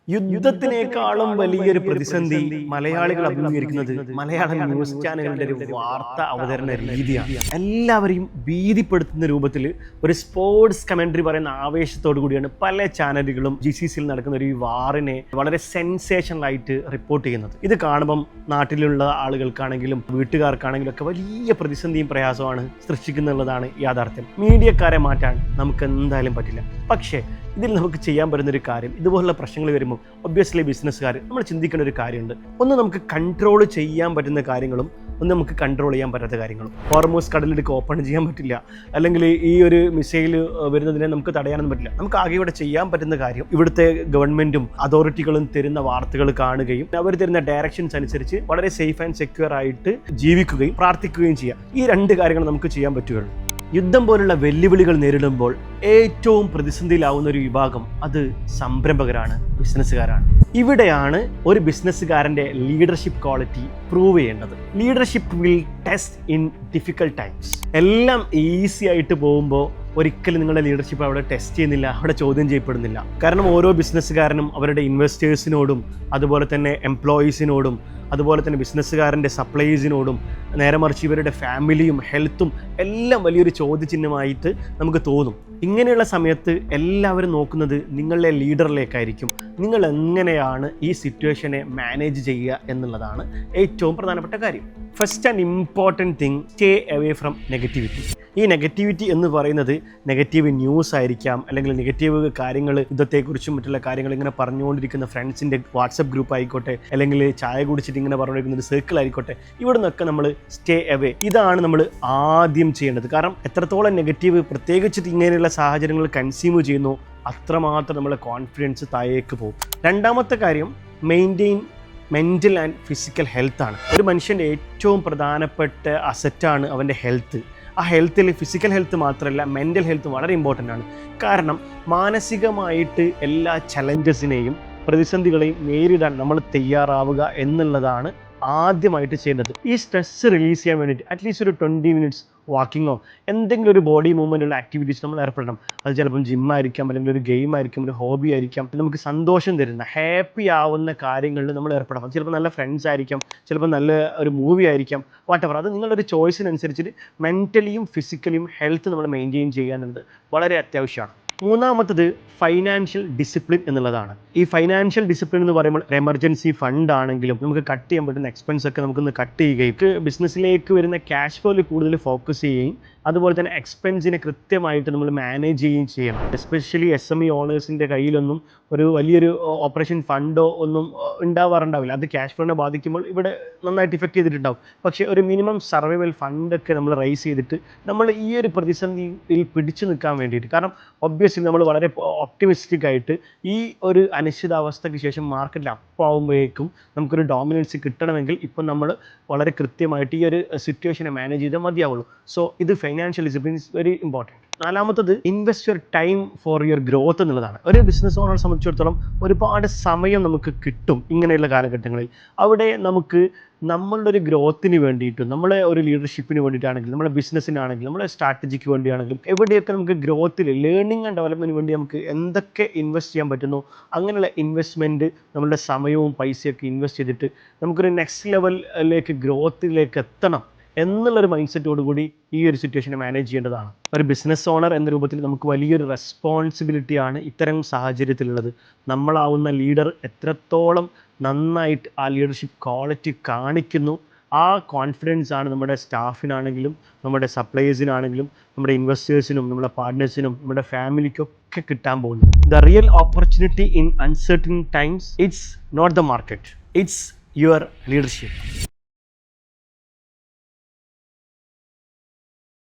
യുദ്ധത്തിനേക്കാളും വലിയൊരു പ്രതിസന്ധി മലയാളികൾ അഭിമുഖീകരിക്കുന്നത് മലയാളം ന്യൂസ് ചാനലുകളുടെ ഒരു വാർത്താ അവതരണ രീതിയാണ്. എല്ലാവരെയും ഭീതിപ്പെടുത്തുന്ന രൂപത്തിൽ ഒരു സ്പോർട്സ് കമന്ററി പറയുന്ന ആവേശത്തോടു കൂടിയാണ് പല ചാനലുകളും GCCയിൽ നടക്കുന്ന ഒരു വാറിനെ വളരെ സെൻസേഷണലായിട്ട് റിപ്പോർട്ട് ചെയ്യുന്നത്. ഇത് കാണുമ്പം നാട്ടിലുള്ള ആളുകൾക്കാണെങ്കിലും വീട്ടുകാർക്കാണെങ്കിലും ഒക്കെ വലിയ പ്രതിസന്ധിയും പ്രയാസമാണ് സൃഷ്ടിക്കുന്നുള്ളതാണ് യാഥാർത്ഥ്യം. മീഡിയക്കാരെ മാറ്റാൻ നമുക്ക് എന്തായാലും പറ്റില്ല. പക്ഷേ ഇതിൽ നമുക്ക് ചെയ്യാൻ പറ്റുന്നൊരു കാര്യം, ഇതുപോലുള്ള പ്രശ്നങ്ങൾ വരുമ്പോൾ ഒബ്വിയസ്ലി ബിസിനസ്സുകാർ നമ്മൾ ചിന്തിക്കേണ്ട ഒരു കാര്യമുണ്ട്. ഒന്ന് നമുക്ക് കൺട്രോൾ ചെയ്യാൻ പറ്റുന്ന കാര്യങ്ങളും ഒന്ന് നമുക്ക് കൺട്രോൾ ചെയ്യാൻ പറ്റാത്ത കാര്യങ്ങളും. ഹോർമൂസ് കടലിടുക്ക് ഓപ്പൺ ചെയ്യാൻ പറ്റില്ല, അല്ലെങ്കിൽ ഈ ഒരു മിസൈൽ വരുന്നതിനെ നമുക്ക് തടയാനൊന്നും പറ്റില്ല. നമുക്ക് ആകെ ഇവിടെ ചെയ്യാൻ പറ്റുന്ന കാര്യം ഇവിടുത്തെ ഗവൺമെൻറ്റും അതോറിറ്റികളും തരുന്ന വാർത്തകൾ കാണുകയും അവർ തരുന്ന ഡയറക്ഷൻസ് അനുസരിച്ച് വളരെ സേഫ് ആൻഡ് സെക്യൂർ ആയിട്ട് ജീവിക്കുകയും പ്രാർത്ഥിക്കുകയും ചെയ്യാം. ഈ രണ്ട് കാര്യങ്ങൾ നമുക്ക് ചെയ്യാൻ പറ്റുകയുള്ളൂ. യുദ്ധം പോലുള്ള വെല്ലുവിളികൾ നേരിടുമ്പോൾ ഏറ്റവും പ്രതിസന്ധിയിലാവുന്ന ഒരു വിഭാഗം അത് സംരംഭകരാണ്, ബിസിനസ്സുകാരാണ്. ഇവിടെയാണ് ഒരു ബിസിനസ്സുകാരൻ്റെ ലീഡർഷിപ്പ് ക്വാളിറ്റി പ്രൂവ് ചെയ്യേണ്ടത്. Leadership will test in difficult times. എല്ലാം ഈസി ആയിട്ട് പോകുമ്പോൾ ഒരിക്കലും നിങ്ങളുടെ ലീഡർഷിപ്പ് അവിടെ ടെസ്റ്റ് ചെയ്യുന്നില്ല, അവിടെ ചോദ്യം ചെയ്യപ്പെടുന്നില്ല. കാരണം ഓരോ ബിസിനസ്സുകാരനും അവരുടെ ഇൻവെസ്റ്റേഴ്സിനോടും അതുപോലെ തന്നെ എംപ്ലോയീസിനോടും അതുപോലെ തന്നെ ബിസിനസ്സുകാരൻ്റെ സപ്ലൈസിനോടും നേരെ മറിച്ച് ഇവരുടെ ഫാമിലിയും ഹെൽത്തും എല്ലാം വലിയൊരു ചോദ്യചിഹ്നമായിട്ട് നമുക്ക് തോന്നും. ഇങ്ങനെയുള്ള സമയത്ത് എല്ലാവരും നോക്കുന്നത് നിങ്ങളുടെ ലീഡറിലേക്കായിരിക്കും. നിങ്ങൾ എങ്ങനെയാണ് ഈ സിറ്റുവേഷനെ മാനേജ് ചെയ്യുക എന്നുള്ളതാണ് ഏറ്റവും പ്രധാനപ്പെട്ട കാര്യം. First and important thing, stay away from negativity. ഈ നെഗറ്റിവിറ്റി എന്ന് പറയുന്നത് നെഗറ്റീവ് ന്യൂസ് ആയിരിക്കാം, അല്ലെങ്കിൽ നെഗറ്റീവ് കാര്യങ്ങൾ, യുദ്ധത്തെക്കുറിച്ചും മറ്റുള്ള കാര്യങ്ങൾ ഇങ്ങനെ പറഞ്ഞുകൊണ്ടിരിക്കുന്ന ഫ്രണ്ട്സിൻ്റെ വാട്സപ്പ് ഗ്രൂപ്പ് ആയിക്കോട്ടെ, അല്ലെങ്കിൽ ചായ കുടിച്ചിട്ട് ഇങ്ങനെ പറഞ്ഞുകൊണ്ടിരിക്കുന്ന ഒരു സർക്കിൾ ആയിക്കോട്ടെ, ഇവിടെ നിന്നൊക്കെ നമ്മൾ സ്റ്റേ അവേ. ഇതാണ് നമ്മൾ ആദ്യം ചെയ്യേണ്ടത്. കാരണം എത്രത്തോളം നെഗറ്റീവ് പ്രത്യേകിച്ചിട്ട് ഇങ്ങനെയുള്ള സാഹചര്യങ്ങൾ കൺസ്യൂം ചെയ്യുന്നു അത്രമാത്രം നമ്മളെ കോൺഫിഡൻസ് താഴേക്ക് പോകും. രണ്ടാമത്തെ കാര്യം, മെയിൻറ്റെയിൻ മെൻ്റൽ ആൻഡ് ഫിസിക്കൽ ഹെൽത്താണ്. ഒരു മനുഷ്യൻ്റെ ഏറ്റവും പ്രധാനപ്പെട്ട അസറ്റാണ് അവൻ്റെ ഹെൽത്ത്. ആ ഹെൽത്തിൽ ഫിസിക്കൽ ഹെൽത്ത് മാത്രമല്ല, മെൻ്റൽ ഹെൽത്ത് വളരെ ഇമ്പോർട്ടൻ്റ് ആണ്. കാരണം മാനസികമായിട്ട് എല്ലാ ചലഞ്ചസിനെയും പ്രതിസന്ധികളെയും നേരിടാൻ നമ്മൾ തയ്യാറാവുക എന്നുള്ളതാണ് ആദ്യമായിട്ട് ചെയ്യുന്നത്. ഈ സ്ട്രെസ് റിലീസ് ചെയ്യാൻ വേണ്ടിയിട്ട് അറ്റ്ലീസ്റ്റ് ഒരു 20 മിനിറ്റ്സ് വാക്കിങ്ങോ എന്തെങ്കിലും ഒരു ബോഡി മൂവ്മെൻറ്റുള്ള ആക്ടിവിറ്റീസ് നമ്മൾ ഏർപ്പെടണം. അത് ചിലപ്പം ജിമ്മായിരിക്കാം, അല്ലെങ്കിൽ ഒരു ഗെയിം ആയിരിക്കും, ഒരു ഹോബി ആയിരിക്കാം. നമുക്ക് സന്തോഷം തരുന്ന ഹാപ്പി ആവുന്ന കാര്യങ്ങളിൽ നമ്മൾ ഏർപ്പെടണം. ചിലപ്പോൾ നല്ല ഫ്രണ്ട്സ് ആയിരിക്കാം, ചിലപ്പോൾ നല്ല ഒരു മൂവി ആയിരിക്കാം, വാട്ടെവർ. അത് നിങ്ങളുടെ ഒരു ചോയ്സിനനുസരിച്ചിട്ട് മെൻ്റലിയും ഫിസിക്കലിയും ഹെൽത്ത് നമ്മൾ മെയിൻറ്റെയിൻ ചെയ്യാനുള്ളത് വളരെ അത്യാവശ്യമാണ്. മൂന്നാമത്തത് ഫൈനാൻഷ്യൽ ഡിസിപ്ലിൻ എന്നുള്ളതാണ്. ഈ ഫൈനാൻഷ്യൽ ഡിസിപ്ലിൻ എന്ന് പറയുമ്പോൾ എമർജൻസി ഫണ്ട് ആണെങ്കിലും നമുക്ക് കട്ട് ചെയ്യാൻ പറ്റുന്ന എക്സ്പെൻസ് ഒക്കെ നമുക്കൊന്ന് കട്ട് ചെയ്യുകയും ബിസിനസ്സിലേക്ക് വരുന്ന ക്യാഷ് ഫ്ലോയിൽ കൂടുതൽ ഫോക്കസ് ചെയ്യുകയും അതുപോലെ തന്നെ എക്സ്പെൻസിനെ കൃത്യമായിട്ട് നമ്മൾ മാനേജ് ചെയ്യുകയും ചെയ്യണം. എസ്പെഷ്യലി SME ഓണേഴ്സിൻ്റെ കയ്യിലൊന്നും ഒരു വലിയൊരു ഓപ്പറേഷൻ ഫണ്ടോ ഒന്നും ഉണ്ടാവാറുണ്ടാവില്ല. അത് ക്യാഷ് ഫ്ലോനെ ബാധിക്കുമ്പോൾ ഇവിടെ നന്നായിട്ട് ഇഫക്റ്റ് ചെയ്തിട്ടുണ്ടാവും. പക്ഷേ ഒരു മിനിമം സർവൈവൽ ഫണ്ടൊക്കെ നമ്മൾ റൈസ് ചെയ്തിട്ട് നമ്മൾ ഈ ഒരു പ്രതിസന്ധിയിൽ പിടിച്ചു നിൽക്കാൻ വേണ്ടിയിട്ട്, കാരണം ഒബ്വിയസ്ലി നമ്മൾ വളരെ ഒപ്റ്റിമിസ്റ്റിക് ആയിട്ട് ഈ ഒരു അനിശ്ചിതാവസ്ഥയ്ക്ക് ശേഷം മാർക്കറ്റിൽ അപ്പാവുമ്പോഴേക്കും നമുക്കൊരു ഡോമിനൻസ് കിട്ടണമെങ്കിൽ ഇപ്പം നമ്മൾ വളരെ കൃത്യമായിട്ട് ഈ ഒരു സിറ്റുവേഷനെ മാനേജ് ചെയ്താൽ മതിയാവുള്ളൂ. സോ ഇത് financial discipline is very important. നാലാമത്തത്, invest your time for your growth എന്നുള്ളതാണ്. ഒരു ബിസിനസ് ഓണറെ സംബന്ധിച്ചിടത്തോളം ഒരുപാട് സമയം നമുക്ക് കിട്ടും ഇങ്ങനെയുള്ള കാലഘട്ടങ്ങളിൽ. അവിടെ നമുക്ക് നമ്മളുടെ ഒരു ഗ്രോത്തിന് വേണ്ടിയിട്ടും നമ്മളെ ഒരു ലീഡർഷിപ്പിന് വേണ്ടിയിട്ടാണെങ്കിലും നമ്മുടെ ബിസിനസ്സിനാണെങ്കിലും നമ്മുടെ സ്ട്രാറ്റജിക്ക് വേണ്ടിയാണെങ്കിലും എവിടെയൊക്കെ നമുക്ക് ഗ്രോത്തിൽ ലേണിംഗ് ആൻഡ് ഡെവലപ്മെൻറ്റിന് വേണ്ടി നമുക്ക് എന്തൊക്കെ ഇൻവെസ്റ്റ് ചെയ്യാൻ പറ്റുന്നു അങ്ങനെയുള്ള ഇൻവെസ്റ്റ്മെൻറ്റ് നമ്മളുടെ സമയവും പൈസയൊക്കെ ഇൻവെസ്റ്റ് ചെയ്തിട്ട് നമുക്കൊരു നെക്സ്റ്റ് ലെവലിലേക്ക് ഗ്രോത്തിലേക്ക് എത്തണം എന്നുള്ളൊരു മൈൻഡ് സെറ്റോടുകൂടി ഈ ഒരു സിറ്റുവേഷനെ മാനേജ് ചെയ്യേണ്ടതാണ്. ഒരു ബിസിനസ് ഓണർ എന്ന രൂപത്തിൽ നമുക്ക് വലിയൊരു റെസ്പോൺസിബിലിറ്റിയാണ് ഇത്തരം സാഹചര്യത്തിലുള്ളത്. നമ്മളാവുന്ന ലീഡർ എത്രത്തോളം നന്നായിട്ട് ആ ലീഡർഷിപ്പ് ക്വാളിറ്റി കാണിക്കുന്നു, ആ കോൺഫിഡൻസ് ആണ് നമ്മുടെ സ്റ്റാഫിനാണെങ്കിലും നമ്മുടെ സപ്ലൈസിനാണെങ്കിലും നമ്മുടെ ഇൻവെസ്റ്റേഴ്സിനും നമ്മുടെ പാർട്ട്നേഴ്സിനും നമ്മുടെ ഫാമിലിക്കൊക്കെ കിട്ടാൻ പോകുന്നത്. The real opportunity in uncertain times, it's not the market, it's your leadership.